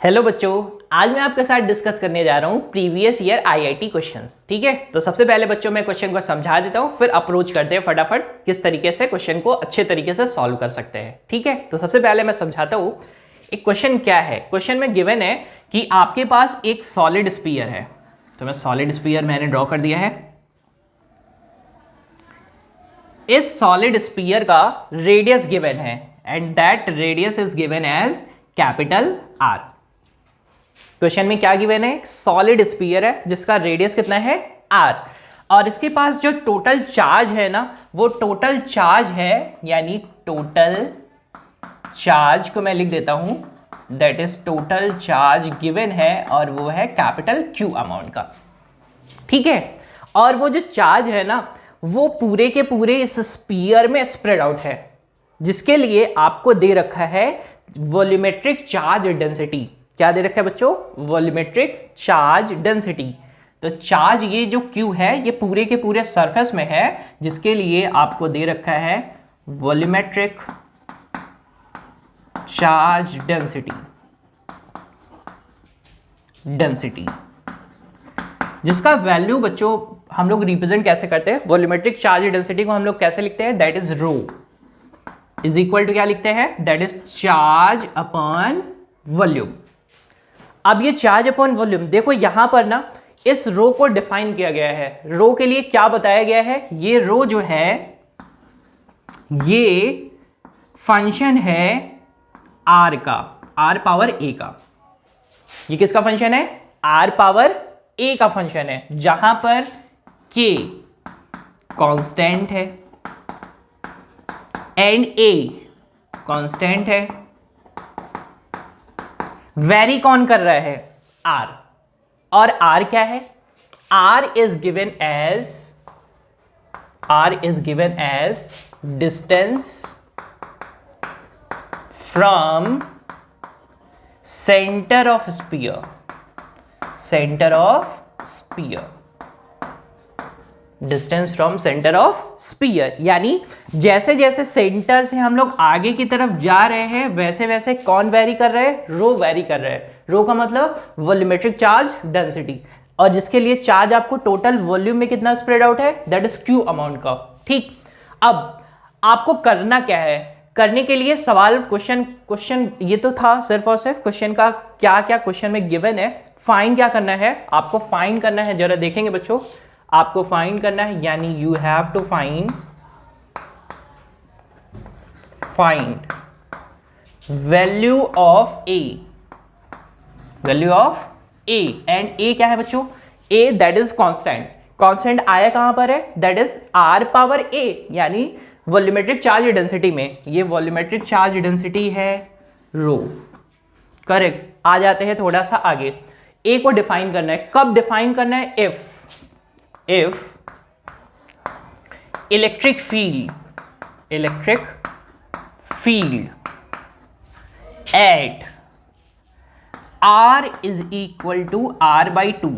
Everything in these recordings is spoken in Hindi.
हेलो बच्चों, आज मैं आपके साथ डिस्कस करने जा रहा हूँ प्रीवियस ईयर आईआईटी क्वेश्चंस। ठीक है, तो सबसे पहले बच्चों मैं क्वेश्चन को समझा देता हूँ, फिर अप्रोच करते हैं फटाफट किस तरीके से क्वेश्चन को अच्छे तरीके से सॉल्व कर सकते हैं। ठीक है, तो सबसे पहले मैं समझाता हूँ एक क्वेश्चन क्या है। क्वेश्चन में गिवन है कि आपके पास एक सॉलिड स्फीयर है। तो मैं सॉलिड स्फीयर मैंने ड्रॉ कर दिया है। इस सॉलिड स्फीयर का रेडियस गिवन है and that radius is given as capital R. Question में क्या गिवन है? सॉलिड स्फीयर है जिसका रेडियस कितना है r, और इसके पास जो टोटल चार्ज है ना, वो टोटल चार्ज है, यानी टोटल चार्ज को मैं लिख देता हूं, that is total charge given है और वो है कैपिटल Q अमाउंट का। ठीक है, और वो जो चार्ज है ना, वो पूरे के पूरे इस स्फीयर में स्प्रेड आउट है, जिसके लिए आपको दे रखा है वॉल्यूमेट्रिक चार्ज डेंसिटी। क्या दे रखा है बच्चों? Volumetric charge density. तो चार्ज ये जो Q है ये पूरे के पूरे सरफेस में है, जिसके लिए आपको दे रखा है वॉल्यूमेट्रिक चार्ज डेंसिटी, जिसका वैल्यू बच्चों हम लोग रिप्रेजेंट कैसे करते हैं? वॉल्यूमेट्रिक चार्ज डेंसिटी को हम लोग कैसे लिखते हैं? That is rho is equal to क्या लिखते हैं? That is charge upon volume. अब ये चार्ज अपॉन वॉल्यूम देखो, यहां पर ना इस रो को डिफाइन किया गया है। रो के लिए क्या बताया गया है? ये रो जो है ये फंक्शन है आर का, आर पावर ए का। ये किसका फंक्शन है? आर पावर ए का फंक्शन है, जहां पर के कांस्टेंट है एंड ए कांस्टेंट है। वेरी कौन कर रहा है? आर। और आर क्या है? R is given as distance from centre of sphere, distance from centre of sphere, यानी जैसे जैसे सेंटर से हम लोग आगे की तरफ जा रहे हैं वैसे वैसे कौन वेरी कर रहे हैं? रो वेरी कर रहे हैं। रो का मतलब वॉल्यूमेट्रिक चार्ज डेंसिटी, और जिसके लिए चार्ज आपको टोटल वॉल्यूम में कितना स्प्रेड आउट है? दैट इज Q अमाउंट का। ठीक, अब आपको करना क्या है? करने के लिए सवाल क्वेश्चन ये तो था सिर्फ और सिर्फ क्वेश्चन का क्या क्या क्वेश्चन में गिवन है। फाइंड क्या करना है? आपको फाइंड करना है, जरा देखेंगे बच्चों, आपको फाइंड करना है, यानी you have to find value of A, and A क्या है बच्चों? ए दैट इज कांस्टेंट आया कहां पर है? दैट इज आर पावर ए, यानी वॉल्यूमेट्रिक चार्ज डेंसिटी में। ये वॉल्यूमेट्रिक चार्ज डेंसिटी है रो। करेक्ट। आ जाते हैं थोड़ा सा आगे। ए को डिफाइन करना है। कब डिफाइन करना है? If electric field at R is equal to R/2।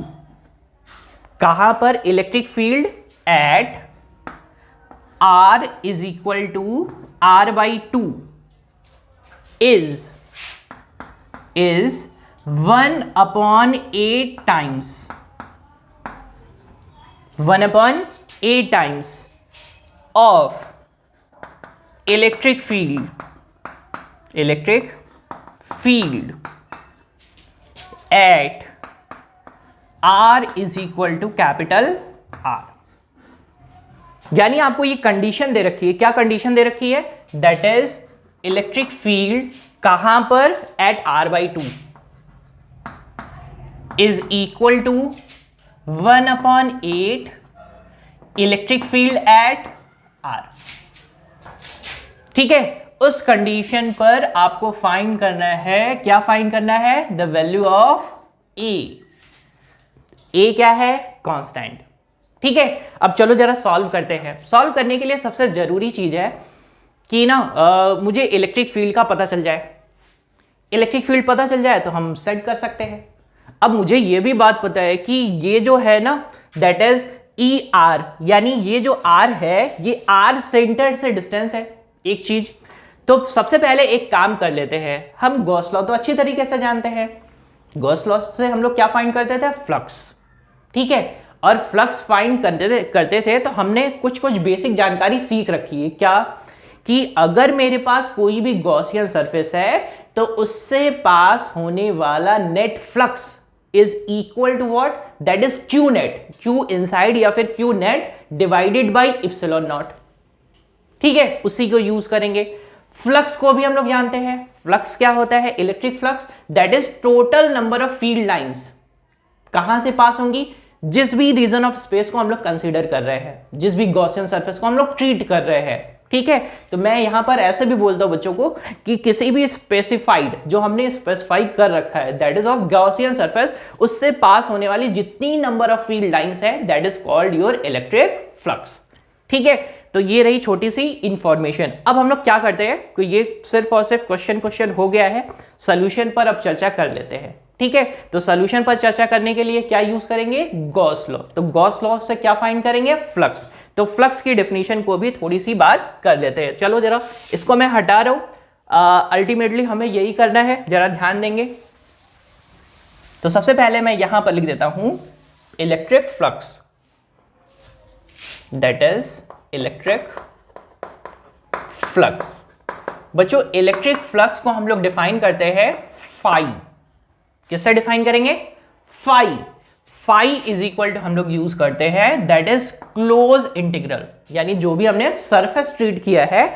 कहां पर? Electric field at R is equal to R/2 is 1/8 times of electric field at R is equal to capital R। यानी आपको ये कंडीशन दे रखी है। क्या कंडीशन दे रखी है? दैट इज इलेक्ट्रिक फील्ड कहां पर? At R/2 is equal to 1/8 electric field at R। ठीक है, उस कंडीशन पर आपको फाइंड करना है। क्या फाइंड करना है? द वैल्यू ऑफ ए क्या है? कांस्टेंट। ठीक है, अब चलो जरा सॉल्व करते हैं। सॉल्व करने के लिए सबसे जरूरी चीज है कि ना मुझे इलेक्ट्रिक फील्ड का पता चल जाए। इलेक्ट्रिक फील्ड पता चल जाए तो हम सेट कर सकते हैं। अब मुझे ये भी बात पता है कि ये जो है ना, दैट इज ER, यानी ये जो R है ये R सेंटर से डिस्टेंस है। एक चीज तो सबसे पहले एक काम कर लेते हैं, हम गॉस लॉ तो अच्छी तरीके से जानते हैं, गॉस लॉ से हम लोग क्या फाइंड करते थे? फ्लक्स। ठीक है, और फ्लक्स फाइंड करते थे तो हमने कुछ कुछ बेसिक जानकारी सीख रखी है। क्या? कि अगर मेरे पास कोई भी गॉसियन सरफेस है तो उससे पास होने वाला net flux is equal to what? That is Q net, Q inside या फिर Q net divided by epsilon naught. ठीक है, उसी को यूज करेंगे। फ्लक्स को भी हम लोग जानते हैं। फ्लक्स क्या होता है? Electric flux that is total number of field lines कहां से पास होंगी? जिस भी रीजन ऑफ स्पेस को हम लोग कंसीडर कर रहे हैं, जिस भी गॉसियन सरफेस को हम लोग ट्रीट कर रहे हैं। ठीक है, तो मैं यहां पर ऐसे भी बोलता हूं बच्चों को कि किसी भी स्पेसिफाइड, जो हमने स्पेसिफाई कर रखा है that is of Gaussian surface, उससे पास होने वाली जितनी नंबर ऑफ फील्ड लाइंस है that is called your electric flux. ठीक है, तो ये रही छोटी सी इंफॉर्मेशन। अब हम लोग क्या करते हैं कि ये सिर्फ और सिर्फ क्वेश्चन हो गया है, सॉल्यूशन पर अब चर्चा कर लेते हैं। ठीक है, तो सॉल्यूशन पर चर्चा करने के लिए क्या यूज करेंगे? Gauss law. तो गॉस लॉ से क्या फाइंड करेंगे? फ्लक्स। तो फ्लक्स की डेफिनेशन को भी थोड़ी सी बात कर लेते हैं। चलो जरा इसको मैं हटा रहा हूं, अल्टीमेटली हमें यही करना है, जरा ध्यान देंगे। तो सबसे पहले मैं यहां पर लिख देता हूं electric flux, that is electric flux. बच्चों इलेक्ट्रिक फ्लक्स को हम लोग डिफाइन करते हैं फाई। किससे डिफाइन करेंगे? Phi. Phi is equal to हम लोग यूज करते हैं दैट इज क्लोज इंटीग्रल, यानी जो भी हमने सरफेस ट्रीट किया है,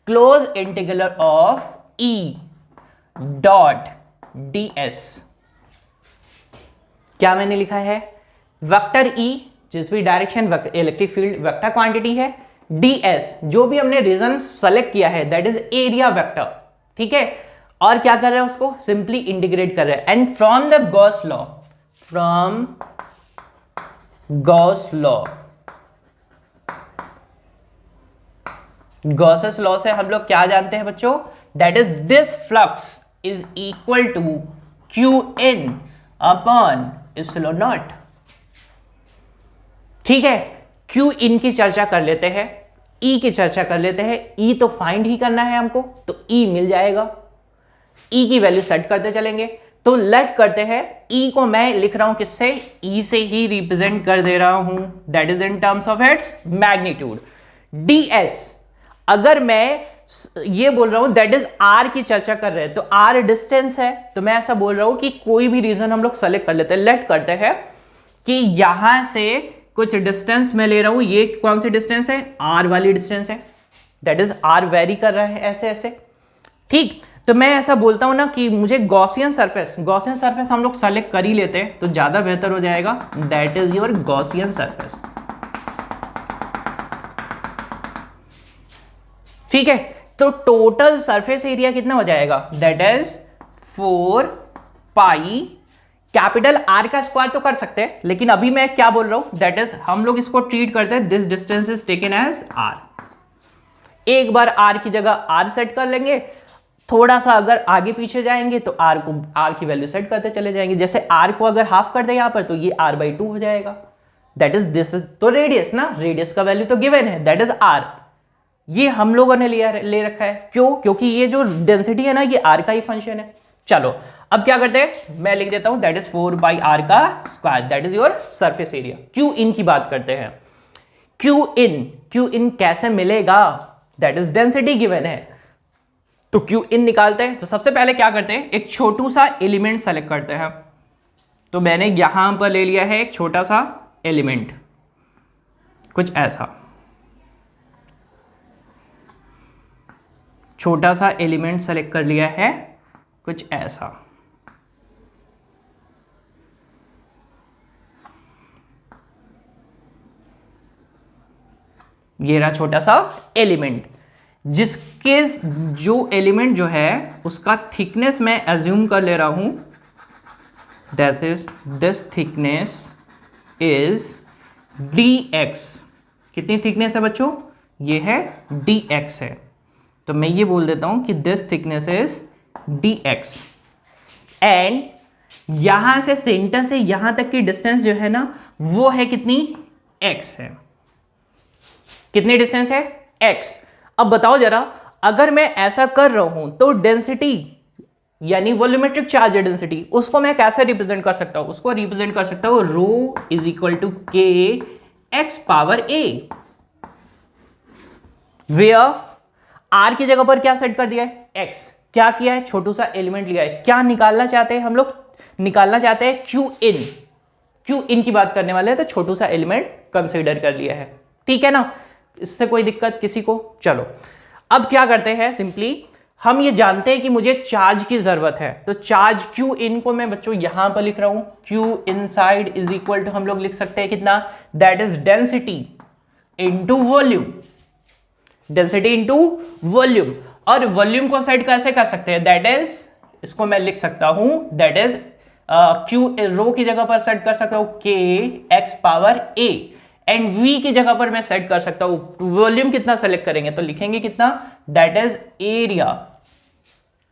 close integral of E dot D S. क्या मैंने लिखा है? वेक्टर ई, जिस भी direction electric field vector quantity है, ds जो भी हमने रीजन सेलेक्ट किया है दैट इज एरिया वेक्टर। ठीक है, और क्या कर रहे हैं? उसको सिंपली इंटीग्रेट कर रहे हैं। And from the Gauss law, from Gauss law, Gauss's law से हम लोग क्या जानते हैं बच्चों? That is this flux is equal to Q in upon epsilon naught. ठीक है, क्यू इन की चर्चा कर लेते हैं, ई की चर्चा कर लेते हैं। ई तो फाइंड ही करना है हमको, तो ई मिल जाएगा। ई की वैल्यू सेट करते चलेंगे। तो लेट करते हैं, ई को मैं लिख रहा हूं किससे? ई से ही रिप्रेजेंट कर दे रहा हूं, that is in terms of its magnitude. ds अगर मैं ये बोल रहा हूं दैट इज आर की चर्चा कर रहे हैं, तो आर डिस्टेंस है, तो मैं ऐसा बोल रहा हूं कि कोई भी रीजन हम लोग सेलेक्ट कर लेते हैं। लेट करते हैं कि यहां से कुछ डिस्टेंस मैं ले रहा हूं, ये कौन सी डिस्टेंस है? आर वाली डिस्टेंस है, दैट इज आर वेरी कर रहा है ऐसे ऐसे। ठीक, तो मैं ऐसा बोलता हूं ना कि मुझे गॉसियन सरफेस हम लोग सेलेक्ट कर ही लेते हैं तो ज्यादा बेहतर हो जाएगा। That is your Gaussian surface. ठीक है, तो टोटल सरफेस एरिया कितना हो जाएगा? That is 4 pi capital R का स्क्वायर तो कर सकते हैं, लेकिन अभी मैं क्या बोल रहा हूं? दैट इज हम लोग इसको ट्रीट करते हैं this distance is taken as R. एक बार आर की जगह आर सेट कर लेंगे, थोड़ा सा अगर आगे पीछे जाएंगे तो आर की वैल्यू सेट करते चले जाएंगे। जैसे आर को अगर हाफ कर दे यहां पर तो ये r/2 हो जाएगा। दैट इज दिस, तो रेडियस ना, रेडियस का वैल्यू तो गिवन है, दैट इज आर। ये हम लोगों ने ले रखा है, क्यों? क्योंकि ये जो डेंसिटी है ना ये आर का ही फंक्शन है। चलो अब क्या करते हैं, मैं लिख देता हूं दैट इज 4/r का square, that is your surface area. Q in की बात करते हैं। क्यू इन कैसे मिलेगा? दैट इज डेंसिटी गिवन है, तो क्यू इन निकालते हैं। तो सबसे पहले क्या करते हैं, एक छोटू सा एलिमेंट सेलेक्ट करते हैं। तो मैंने यहां पर ले लिया है एक छोटा सा एलिमेंट, कुछ ऐसा छोटा सा एलिमेंट सेलेक्ट कर लिया है, कुछ ऐसा। ये रहा छोटा सा एलिमेंट, जिसके जो एलिमेंट जो है उसका थिकनेस मैं एज्यूम कर ले रहा हूं, that is this thickness is dx। कितनी थिकनेस है बच्चों? ये है dx है, तो मैं ये बोल देता हूं कि this thickness is dx। And यहां से सेंटर से यहां तक की डिस्टेंस जो है ना वो है कितनी? x है। कितनी डिस्टेंस है? x। अब बताओ जरा, अगर मैं ऐसा कर रहा हूं तो डेंसिटी यानी वॉल्यूमेट्रिक चार्ज डेंसिटी, उसको मैं कैसे रिप्रेजेंट कर सकता हूं? उसको रिप्रेजेंट कर सकता हूं rho is equal to K x power A, where R की जगह पर क्या सेट कर दिया है? एक्स। क्या किया है? छोटू सा एलिमेंट लिया है। क्या निकालना चाहते हैं हम लोग? निकालना चाहते हैं क्यू इन। क्यू इन की बात करने वाले हैं, तो छोटू सा एलिमेंट कंसीडर कर लिया है। ठीक है ना, इससे कोई दिक्कत किसी को? चलो अब क्या करते हैं, सिंपली हम ये जानते हैं कि मुझे चार्ज की जरूरत है, तो चार्ज क्यू इन को मैं बच्चों यहां पर लिख रहा हूं, Q inside is equal to हम लोग लिख सकते हैं कितना? That is density into volume. Density into volume. और वॉल्यूम को सेट कैसे कर सकते हैं? दैट इज, इसको मैं लिख सकता हूं, दैट इज क्यू रो की जगह पर सेट कर सकता हूं K x power A, and V की जगह पर मैं सेट कर सकता हूं वॉल्यूम कितना सेलेक्ट करेंगे तो लिखेंगे कितना? That is area.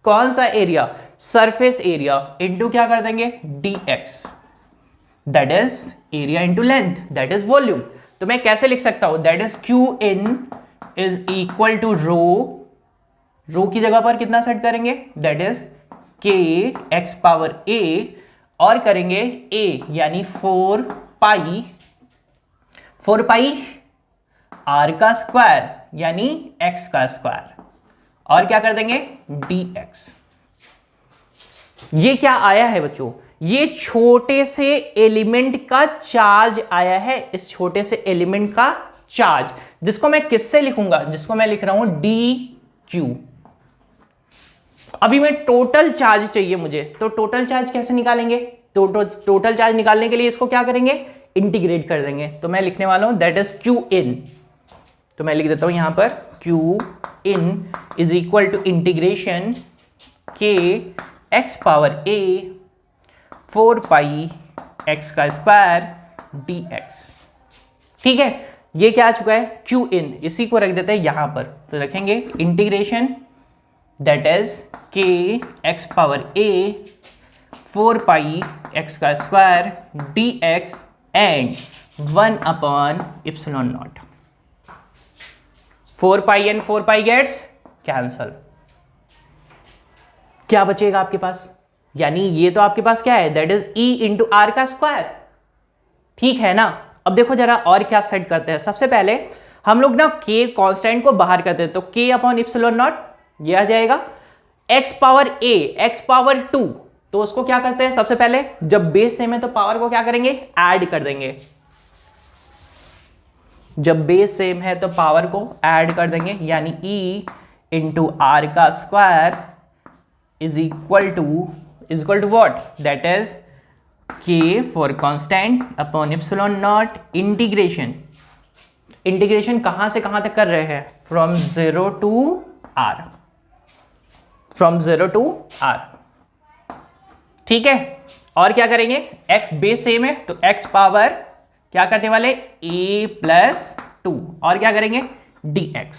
कौन सा एरिया? सरफेस एरिया इंटू क्या कर देंगे? D X, that is area into length, that is volume. तो मैं कैसे लिख सकता हूं? That is Q in is equal to rho की जगह पर कितना सेट करेंगे? That is K x power A, और करेंगे ए यानी 4 पाई आर का स्क्वायर यानी एक्स का स्क्वायर, और क्या कर देंगे? D x. ये क्या आया है बच्चों? ये छोटे से एलिमेंट का चार्ज आया है, इस छोटे से एलिमेंट का चार्ज, जिसको मैं किससे लिखूंगा? जिसको मैं लिख रहा हूं डी क्यू। अभी मैं टोटल चार्ज चाहिए मुझे, तो टोटल चार्ज कैसे निकालेंगे? तो टोटल चार्ज निकालने के लिए इसको क्या करेंगे? इंटीग्रेट कर देंगे। तो मैं लिखने वाला हूं दैट इज क्यू इन, तो मैं लिख देता हूं यहां पर Q in is equal to integration K x power A 4 pi x का स्क्वायर डी एक्स। ठीक है, ये क्या आ चुका है? Q in. इसी को रख देते हैं यहां पर, तो रखेंगे integration that is K x power A 4 pi x का square d x and 1 upon epsilon naught. 4 pi and 4 pi gets cancel. क्या बचेगा आपके पास? यानी ये तो आपके पास क्या है? That is E into R का स्क्वायर। ठीक है ना? अब देखो जरा और क्या सेट करते हैं। सबसे पहले हम लोग ना के कांस्टेंट को बाहर करते हैं, तो के अपॉन इप्सिलॉन नॉट ये आ जाएगा। एक्स पावर ए एक्स पावर 2, तो उसको क्या करते हैं? सबसे पहले जब बेस सेम है तो पावर को क्या करेंगे? ऐड कर देंगे। जब बेस सेम है तो पावर को ऐड कर देंगे, यानी ई इंटू आर का square is equal to what? That is K for constant upon epsilon not integration. Integration कहां से कहां तक कर रहे हैं? From 0 to R, from 0 to R. ठीक है, और क्या करेंगे? x बेस सेम है तो x पावर क्या करने वाले? a प्लस 2, और क्या करेंगे? dx।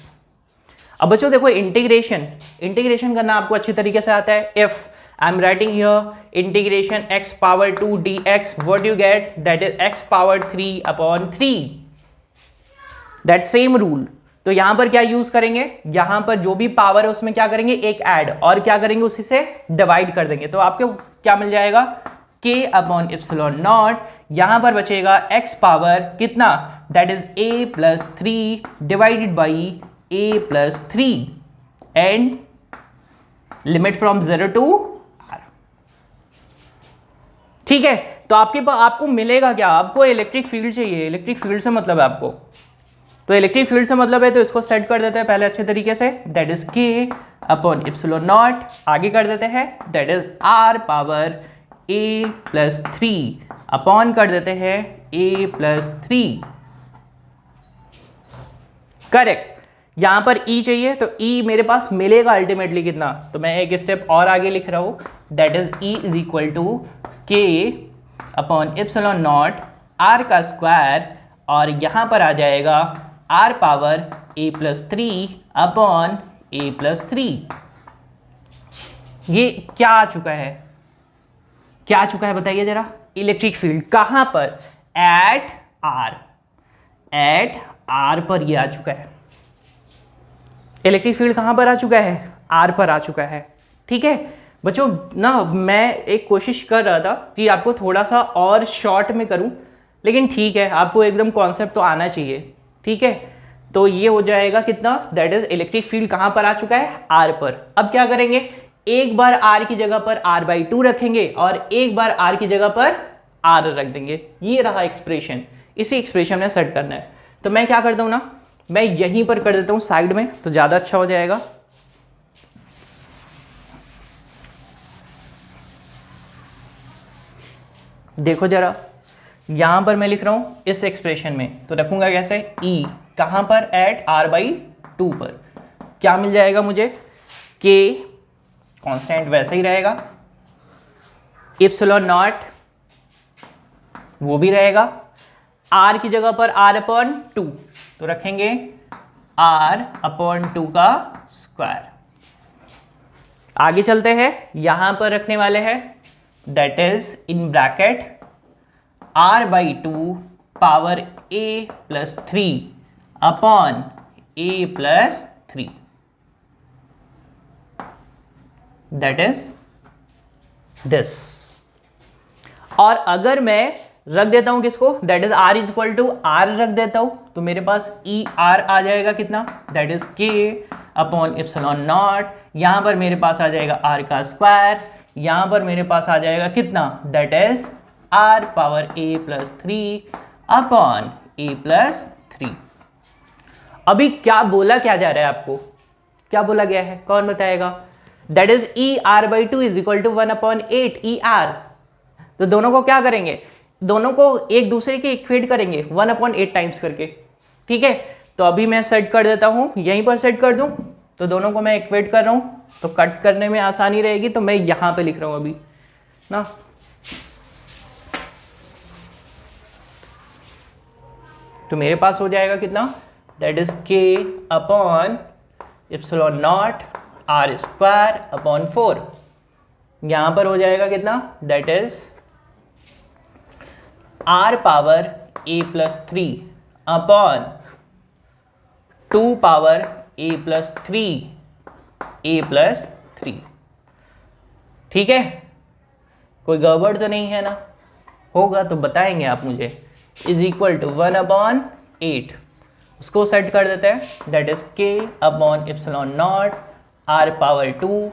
अब बच्चों देखो इंटीग्रेशन करना आपको अच्छी तरीके से आता है। If I am writing here integration x power 2 dx, what you gate? That is x power 3 upon 3, that same rule. तो यहां पर क्या यूज करेंगे? यहां पर जो भी पावर है उसमें क्या करेंगे? एक ऐड, और क्या करेंगे? उसी से डिवाइड कर देंगे, तो आपको क्या मिल जाएगा? k upon epsilon naught. यहां पर बचेगा x पावर कितना? That is a plus 3 divided by a plus 3 and limit from 0 to r। ठीक है, तो आपको मिलेगा क्या? आपको इलेक्ट्रिक फील्ड चाहिए। इलेक्ट्रिक फील्ड से मतलब है आपको, तो इलेक्ट्रिक फील्ड से मतलब है, तो इसको सेट कर देते हैं पहले अच्छे तरीके से। That is k upon epsilon naught, आगे कर देते हैं that is r power a plus 3 upon कर देते हैं ए प्लस 3। करेक्ट। यहां पर ई चाहिए, तो ई मेरे पास मिलेगा अल्टीमेटली कितना? तो मैं एक स्टेप और आगे लिख रहा हूं, that is E is equal to k upon epsilon naught r का स्क्वायर, और यहां पर आ जाएगा r power a plus 3 upon a plus 3। ये क्या आ चुका है? क्या आ चुका है बताइए जरा? इलेक्ट्रिक फील्ड कहां पर? एट आर पर ये आ चुका है। इलेक्ट्रिक फील्ड कहां पर आ चुका है? आर पर आ चुका है। ठीक है, बच्चों ना मैं एक कोशिश कर रहा था कि आपको थोड़ा सा और शॉर्ट में करूं, लेकिन ठीक है, आपको एकदम कॉन्सेप्ट तो आना चाहिए। ठीक है, तो ये हो जाएगा कितना, दैट इज इलेक्ट्रिक फील्ड कहाँ पर आ चुका है, आर पर। अब क्या करेंगे, एक बार आर की जगह पर r/2 रखेंगे और एक बार आर की जगह पर आर रख देंगे। ये रहा एक्सप्रेशन, इसी एक्सप्रेशन में सेट करना है। तो मैं क्या करता हूँ ना, मैं यहीं पर कर देता हूँ साइड में, तो ज़्यादा अच्छा हो जाएगा। देखो जरा, यहां पर मैं लिख रहा हूं इस एक्सप्रेशन में, तो रखूंगा कैसे, E कहां पर, एट r/2 पर। क्या मिल जाएगा मुझे, K कांस्टेंट वैसा ही रहेगा, इप्सिलॉन नॉट वो भी रहेगा, R की जगह पर r/2 तो रखेंगे r/2 का स्क्वायर। आगे चलते हैं, यहां पर रखने वाले हैं that is in bracket r/2 power a+3 upon a+3, that is this. और अगर मैं रख देता हूं किसको, that is r equal to r रख देता हूं, तो मेरे पास E r आ जाएगा कितना, that is K upon epsilon naught. यहां पर मेरे पास आ जाएगा r का स्क्वायर, यहां पर मेरे पास आ जाएगा कितना, that is r power a+3 upon a+3। अभी क्या बोला क्या जा रहा है आपको, क्या बोला गया है, कौन बताएगा, that is E r/2 is equal to 1/8 E r। तो दोनों को क्या करेंगे, दोनों को एक दूसरे के इक्वेट करेंगे 1/8 टाइम्स करके। ठीक है, तो अभी मैं सेट कर देता हूं, यहीं पर सेट कर दूं, तो दोनों को मैं इक्वेट कर रहा हूं, तो कट करने में आसानी रहेगी, तो मैं यहां पे लिख रहा हूं अभी ना। तो मेरे पास हो जाएगा कितना, that is K upon epsilon not r square upon 4। यहां पर हो जाएगा कितना, that is r power a+3 upon 2 power a+3। ठीक है, कोई गड़बड़ तो नहीं है ना, होगा तो बताएंगे आप मुझे। इज इक्वल टू 1/8, उसको सेट कर देते हैं, that is K upon epsilon not r power 2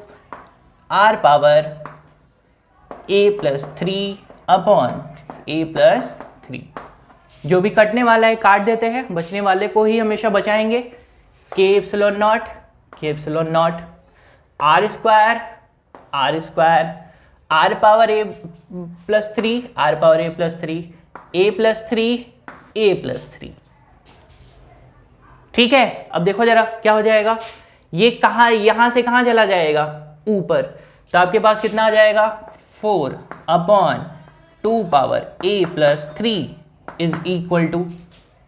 r power a+3 upon a+3। जो भी कटने वाला है काट देते हैं, बचने वाले को ही हमेशा बचाएंगे। K epsilon not r square r power a+3 a+3 ठीक है। अब देखो जरा क्या हो जाएगा, ये कहाँ, यहां से कहां चला जाएगा, ऊपर, तो आपके पास कितना आ जाएगा, 4 upon 2 power a+3 is equal to,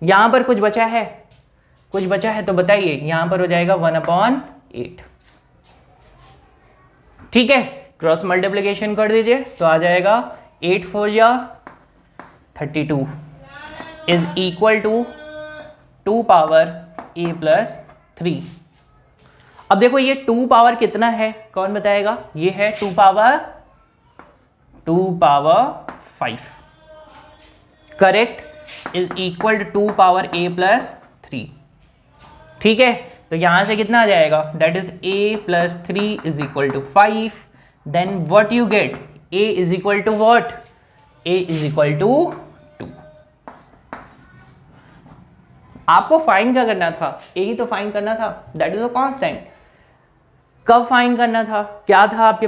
यहां पर कुछ बचा है, कुछ बचा है तो बताइए, यहां पर हो जाएगा 1/8। ठीक है, क्रॉस मल्टीप्लिकेशन कर दीजिए, तो आ जाएगा 8 4 या 32 is equal to 2 power a+3। अब देखो ये 2 पावर कितना है, कौन बताएगा, ये है 2 power 5 correct, is equal to 2 power a+3। ठीक है, तो यहां से कितना आ जाएगा, that is a+3 is equal to 5। Then what you get, a is equal to what, a is equal to 2। आपको फाइंड क्या करना था, यही तो फाइंड करना था, दैट इज अ कांस्टेंट। कब फाइंड करना था, क्या था आपके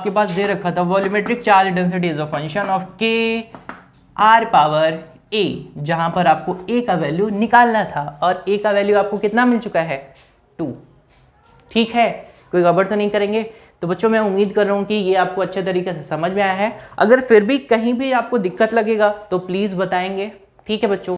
पास दे रखा था, volumetric charge density is a function of K r power a, जहां पर आपको a का वैल्यू निकालना था, और a का वैल्यू आपको कितना मिल चुका है, 2। ठीक है, कोई गड़बड़ तो नहीं करेंगे। तो बच्चों मैं उम्मीद कर रहा हूं कि ये आपको अच्छे तरीके से समझ में आया है। अगर फिर भी कहीं भी आपको दिक्कत लगेगा तो प्लीज बताएंगे। ठीक है बच्चों।